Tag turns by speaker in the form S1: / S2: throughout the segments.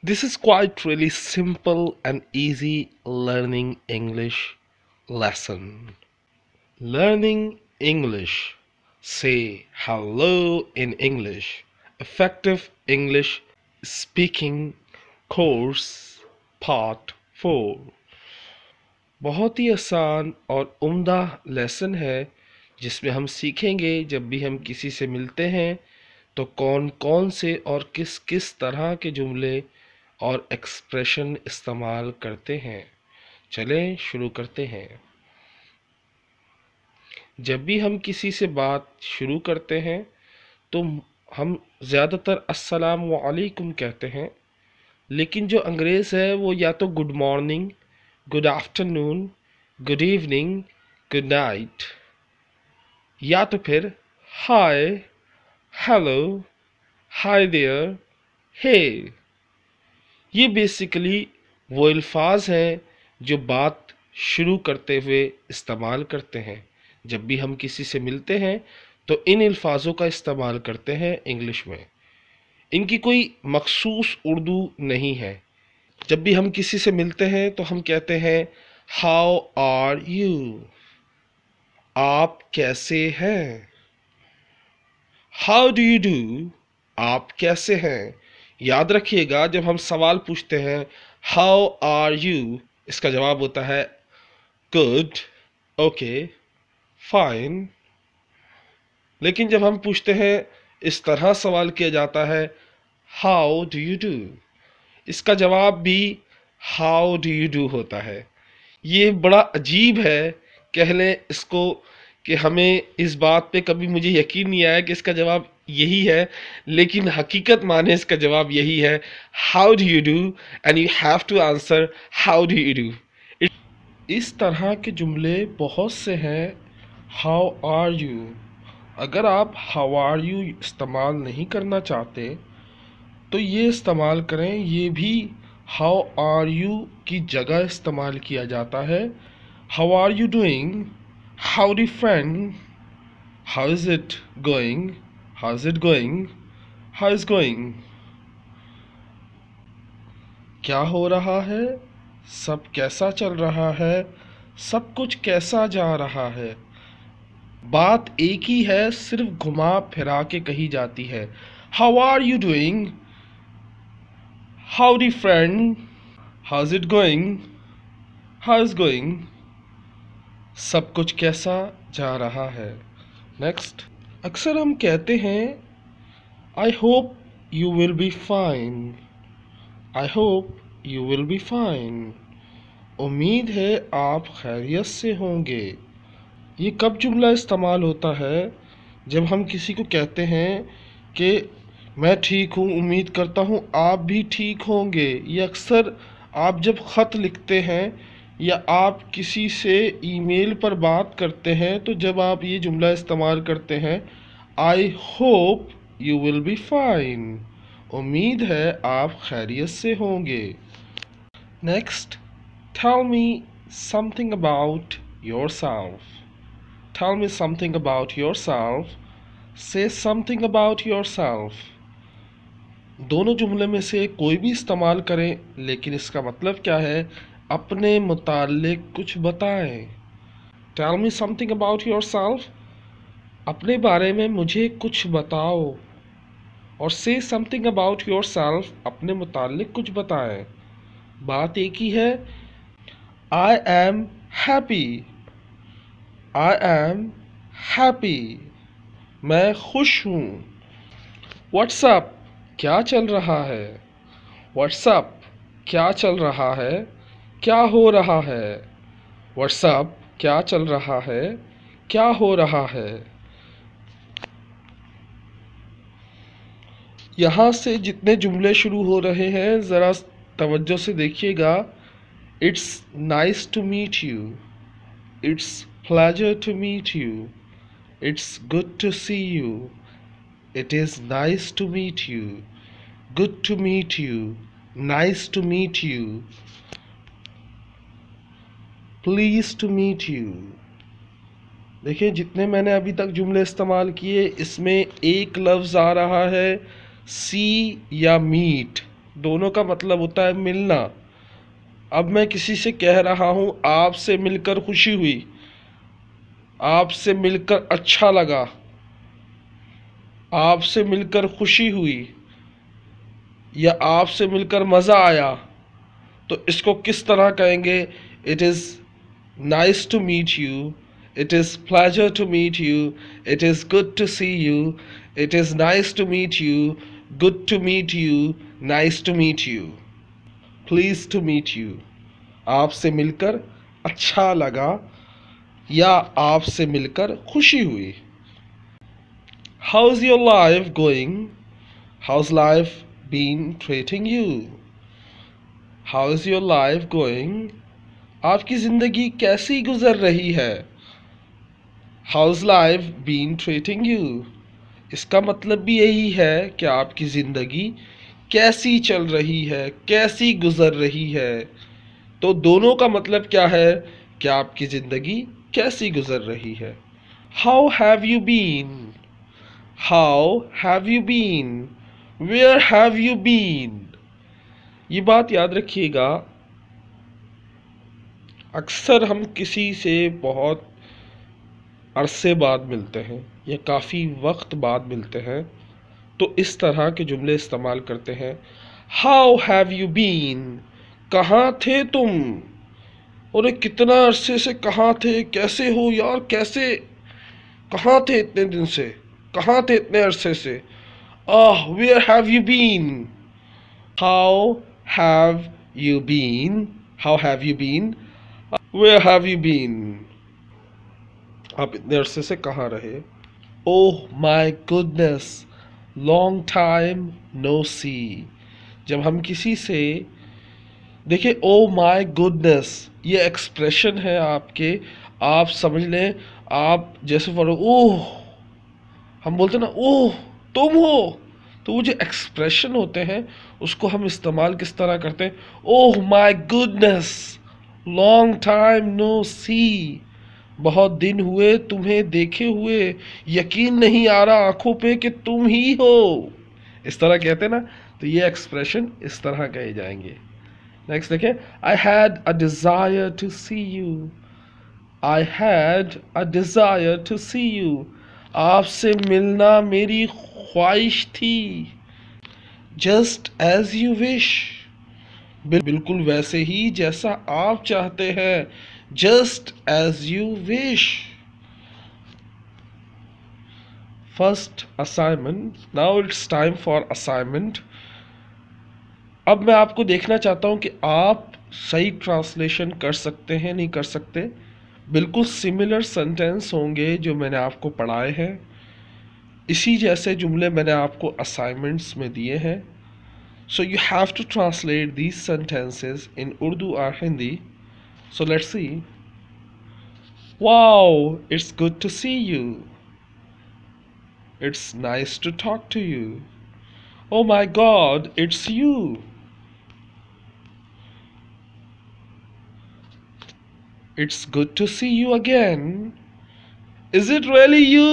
S1: This is quite really simple and easy learning English lesson. Learning English. Say hello in English. Effective English speaking course part 4. बहुत ही आसान और उम्दा lesson है जिसमें हम सीखेंगे जब भी हम किसी से मिलते हैं तो कौन कौन से और किस किस तरह के जुमले और एक्सप्रेशन इस्तेमाल करते हैं। चलें शुरू करते हैं। जब भी हम किसी से बात शुरू करते हैं तो हम ज़्यादातर अस्सलाम वालेकुम कहते हैं, लेकिन जो अंग्रेज़ है वो या तो good morning, good afternoon, good evening, good night, या तो फिर हाय, हेलो, हाय देयर, हे। ये बेसिकली वो अल्फाज हैं जो बात शुरू करते हुए इस्तेमाल करते हैं। जब भी हम किसी से मिलते हैं तो इन अल्फाजों का इस्तेमाल करते हैं इंग्लिश में। इनकी कोई मखसूस उर्दू नहीं है। जब भी हम किसी से मिलते हैं तो हम कहते हैं हाउ आर यू, आप कैसे हैं। हाउ डू यू डू, आप कैसे हैं। याद रखिएगा जब हम सवाल पूछते हैं हाउ आर यू, इसका जवाब होता है गुड, ओके, फाइन। लेकिन जब हम पूछते हैं इस तरह सवाल किया जाता है हाउ डू यू डू, इसका जवाब भी हाउ डू यू डू होता है। ये बड़ा अजीब है, कह लें इसको कि हमें इस बात पे कभी मुझे यकीन नहीं आया कि इसका जवाब यही है, लेकिन हकीकत माने इसका जवाब यही है how do you do and you have to answer how do you do. इस तरह के जुमले बहुत से हैं। हाउ आर यू, अगर आप हाउ आर यू इस्तेमाल नहीं करना चाहते तो ये इस्तेमाल करें। ये भी हाउ आर यू की जगह इस्तेमाल किया जाता है। How are you doing, howdy friend, how is it going, how is it going, how is going. क्या हो रहा है, सब कैसा चल रहा है, सब कुछ कैसा जा रहा है। बात एक ही है, सिर्फ घुमा फिरा के कही जाती है। How are you doing, howdy friend, how is it going, how is going. सब कुछ कैसा जा रहा है। नेक्स्ट, अक्सर हम कहते हैं I hope you will be fine, I hope you will be fine. उम्मीद है आप खैरियत से होंगे। ये कब जुमला इस्तेमाल होता है, जब हम किसी को कहते हैं कि मैं ठीक हूँ, उम्मीद करता हूँ आप भी ठीक होंगे। ये अक्सर आप जब ख़त लिखते हैं या आप किसी से ईमेल पर बात करते हैं तो जब आप ये जुमला इस्तेमाल करते हैं I hope you will be fine, उम्मीद है आप खैरियत से होंगे। Next, tell me something about yourself. Tell me something about yourself. Say something about yourself. दोनों जुमले में से कोई भी इस्तेमाल करें, लेकिन इसका मतलब क्या है, अपने मुताल्लिक कुछ बताएं। Tell me something about yourself, अपने बारे में मुझे कुछ बताओ। और say something about yourself, अपने मुताल्लिक कुछ बताएं। बात एक ही है। I am happy, I am happy, मैं खुश हूँ। व्हाट्सअप, क्या चल रहा है। व्हाट्सअप, क्या चल रहा है, क्या हो रहा है। व्हाट्सअप, क्या चल रहा है, क्या हो रहा है। यहाँ से जितने जुमले शुरू हो रहे हैं ज़रा तवज्जो से देखिएगा। It's nice to meet you, it's pleasure to meet you, it's good to see you, it is nice to meet you, good to meet you, nice to meet you, pleased to meet you। देखिए जितने मैंने अभी तक जुमले इस्तेमाल किए इसमें एक लफ्ज़ आ रहा है सी या मीट। दोनों का मतलब होता है मिलना। अब मैं किसी से कह रहा हूँ आपसे मिलकर खुशी हुई, आपसे मिलकर अच्छा लगा, आपसे मिलकर खुशी हुई, या आपसे मिलकर मज़ा आया, तो इसको किस तरह कहेंगे? It is nice to meet you, it is pleasure to meet you, it is good to see you, it is nice to meet you, good to meet you, nice to meet you, please to meet you. आपसे मिलकर अच्छा लगा या आपसे मिलकर खुशी हुई। How's your life going? How's life been treating you? How's your life going? आपकी जिंदगी कैसी गुजर रही है? How's life been treating you? इसका मतलब भी यही है कि आपकी जिंदगी कैसी चल रही है, कैसी गुजर रही है। तो दोनों का मतलब क्या है कि आपकी जिंदगी कैसी गुजर रही है। How have you been? How have you been? Where have you been? ये बात याद रखिएगा, अक्सर हम किसी से बहुत अरसे बाद मिलते हैं या काफ़ी वक्त बाद मिलते हैं तो इस तरह के जुमले इस्तेमाल करते हैं। How have you been? कहाँ थे तुम? अरे कितना अरसे से कहाँ थे, कैसे हो यार, कैसे, कहाँ थे इतने दिन से, कहाँ थे इतने अरसे से? Where have you been? How have you been? How have you been? Where have you been? आप इतने अरसे से कहाँ रहे? Oh my goodness, long time no see. जब हम किसी से, देखिए ओ माई गुडनेस ये एक्सप्रेशन है आपके, आप समझ लें, आप जैसे बोलो ओह, हम बोलते ना ओह तुम हो, तो वो जो एक्सप्रेशन होते हैं उसको हम इस्तेमाल किस तरह करते हैं? Oh my goodness, long time no see, बहुत दिन हुए तुम्हें देखे हुए, यकीन नहीं आ रहा आंखों पे कि तुम ही हो। इस तरह कहते हैं ना, तो ये एक्सप्रेशन इस तरह कहे जाएंगे। नेक्स्ट देखें, I had a desire to see you. I had a desire to see you, आपसे मिलना मेरी ख्वाहिश थी। जस्ट एज यू विश, बिल्कुल वैसे ही जैसा आप चाहते हैं। Just as you wish. First assignment, now it's time for assignment. अब मैं आपको देखना चाहता हूं कि आप सही ट्रांसलेशन कर सकते हैं नहीं कर सकते। बिल्कुल सिमिलर सेंटेंस होंगे जो मैंने आपको पढ़ाए हैं, इसी जैसे जुमले मैंने आपको असाइनमेंट्स में दिए हैं। So you have to translate these sentences in Urdu और Hindi. So let's see. Wow, it's good to see you. It's nice to talk to you. Oh my God, it's you. It's good to see you again. Is it really you?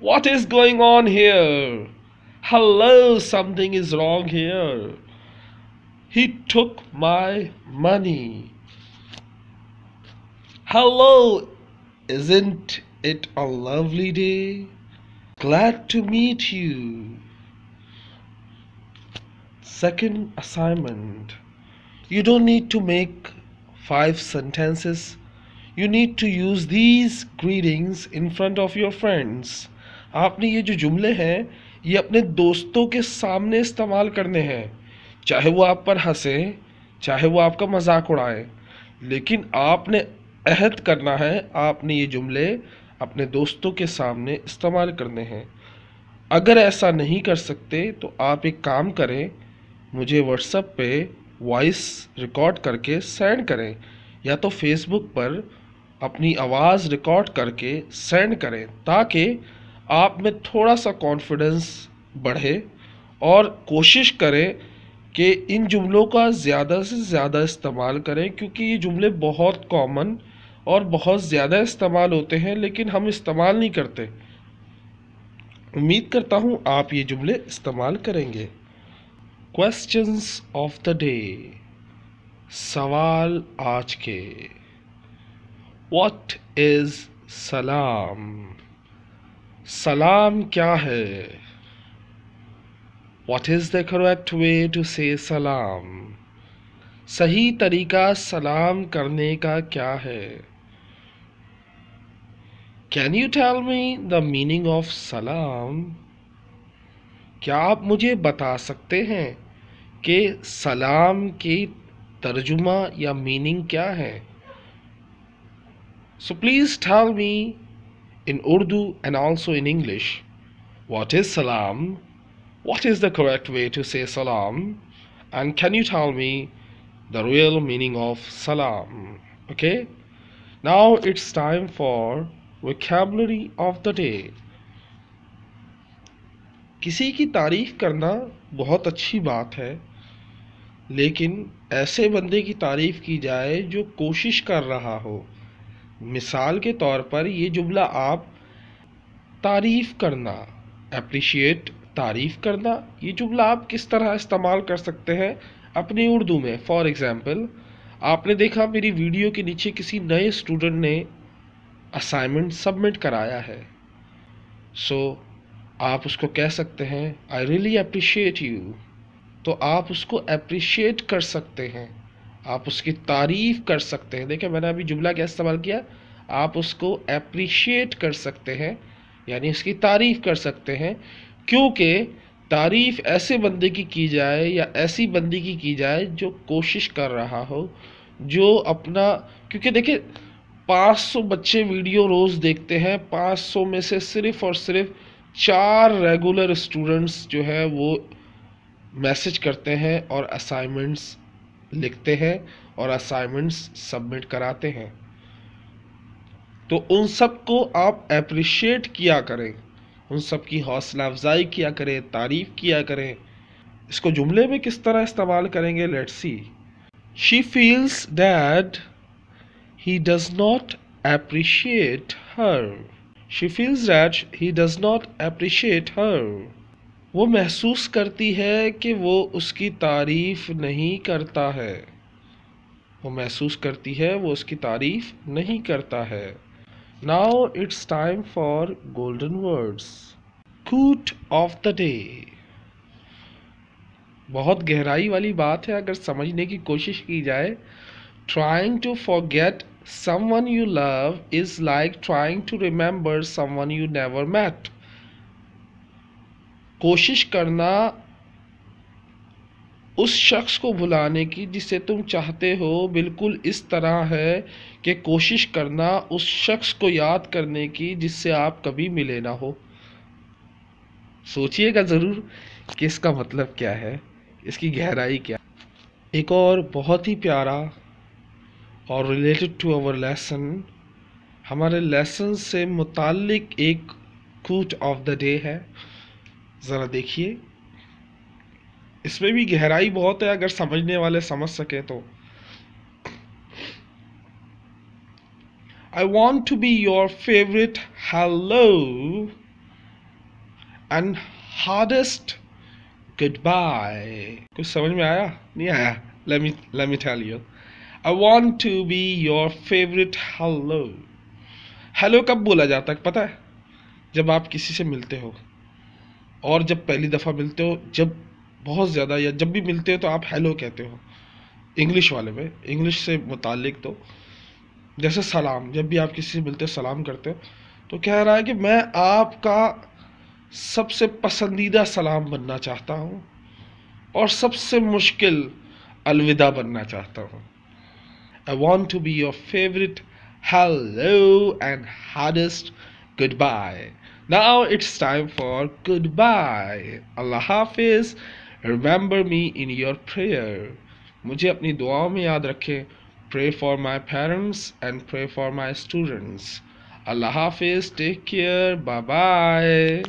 S1: What is going on here? Hello, something is wrong here. He took my money. Hello, isn't it a lovely day? Glad to meet you. Second assignment. You don't need to make 5 sentences. You need to use these greetings in front of your friends. आपने ये जो जुमले हैं ये अपने दोस्तों के सामने इस्तेमाल करने हैं, चाहे वो आप पर हंसे, चाहे वो आपका मजाक उड़ाए, लेकिन आपने अहद करना है, आपने ये जुमले अपने दोस्तों के सामने इस्तेमाल करने हैं। अगर ऐसा नहीं कर सकते तो आप एक काम करें, मुझे व्हाट्सएप पे वॉइस रिकॉर्ड करके सेंड करें, या तो फेसबुक पर अपनी आवाज़ रिकॉर्ड करके सेंड करें, ताकि आप में थोड़ा सा कॉन्फिडेंस बढ़े और कोशिश करें कि इन जुमलों का ज़्यादा से ज़्यादा इस्तेमाल करें, क्योंकि ये जुमले बहुत कॉमन और बहुत ज़्यादा इस्तेमाल होते हैं लेकिन हम इस्तेमाल नहीं करते। उम्मीद करता हूँ आप ये जुमले इस्तेमाल करेंगे। Questions of the day. सवाल आज के. What is salam? सलाम क्या है? What is the correct way to say salam? सही तरीका सलाम करने का क्या है? Can you tell me the meaning of salam? क्या आप मुझे बता सकते हैं कि सलाम की तर्जुमा या मीनिंग क्या है? So please tell me in Urdu and also in English, what is salam? What is the correct way to say salam? And can you tell me the real meaning of salam? Okay? Now it's time for vocabulary of the day. किसी की तारीफ करना बहुत अच्छी बात है, लेकिन ऐसे बंदे की तारीफ की जाए जो कोशिश कर रहा हो. मिसाल के तौर पर ये जुमला आप तारीफ करना, अप्रिशिएट, तारीफ करना, ये जुमला आप किस तरह इस्तेमाल कर सकते हैं अपनी उर्दू में. फॉर एग्जाम्पल, आपने देखा मेरी वीडियो के नीचे किसी नए स्टूडेंट ने असाइनमेंट सबमिट कराया है. सो आप उसको कह सकते हैं आई रियली अप्रिशिएट यू. तो आप उसको अप्रिशिएट कर सकते हैं, आप उसकी तारीफ कर सकते हैं. देखिए मैंने अभी जुमला क्या इस्तेमाल किया, आप उसको अप्रिशिएट कर सकते हैं यानी उसकी तारीफ कर सकते हैं, क्योंकि तारीफ ऐसे बंदे की जाए या ऐसी बंदी की जाए जो कोशिश कर रहा हो, जो अपना, क्योंकि देखिए 500 बच्चे वीडियो रोज़ देखते हैं, 500 में से सिर्फ और सिर्फ 4 रेगुलर स्टूडेंट्स जो है वो मैसेज करते हैं और असाइनमेंट्स लिखते हैं और असाइनमेंट्स सबमिट कराते हैं. तो उन सब को आप अप्रिशिएट किया करें, उन सब की हौसला अफजाई किया करें, तारीफ किया करें. इसको जुमले में किस तरह इस्तेमाल करेंगे, let's see. She feels that he does not appreciate her. She feels that he does not appreciate her. वो महसूस करती है कि वो उसकी तारीफ नहीं करता है. वो महसूस करती है वो उसकी तारीफ नहीं करता है. Now it's time for golden words. Quote of the day. बहुत गहराई वाली बात है अगर समझने की कोशिश की जाए. Trying to forget someone you love is like trying to remember someone you never met. कोशिश करना उस शख्स को भुलाने की जिसे तुम चाहते हो बिल्कुल इस तरह है कि कोशिश करना उस शख्स को याद करने की जिससे आप कभी मिले ना हो. सोचिएगा ज़रूर कि इसका मतलब क्या है, इसकी गहराई क्या. एक और बहुत ही प्यारा और रिलेटेड टू आवर लेसन, हमारे लेसन से मुताल्लिक एक कोट ऑफ द डे है. ज़रा देखिए, इसमें भी गहराई बहुत है अगर समझने वाले समझ सके तो. I want to be your favourite hello and hardest goodbye. कुछ समझ में आया? नहीं आया? let me tell you. I want to be your favorite hello. Hello कब बोला जाता है पता है? जब आप किसी से मिलते हो, और जब पहली दफ़ा मिलते हो, जब बहुत ज़्यादा या जब भी मिलते हो तो आप हेलो कहते हो. इंग्लिश वाले में, इंग्लिश से मुतालिक तो जैसे सलाम, जब भी आप किसी से मिलते हो सलाम करते हो तो कह रहा है कि मैं आपका सबसे पसंदीदा सलाम बनना चाहता हूँ और सबसे मुश्किल अलविदा बनना चाहता हूँ. I want to be your favorite hello and hardest goodbye. Now it's time for goodbye. Allah Hafiz. Remember me in your prayer. मुझे अपनी दुआओं में याद रखें. Pray for my parents and pray for my students. Allah Hafiz. Take care. Bye bye.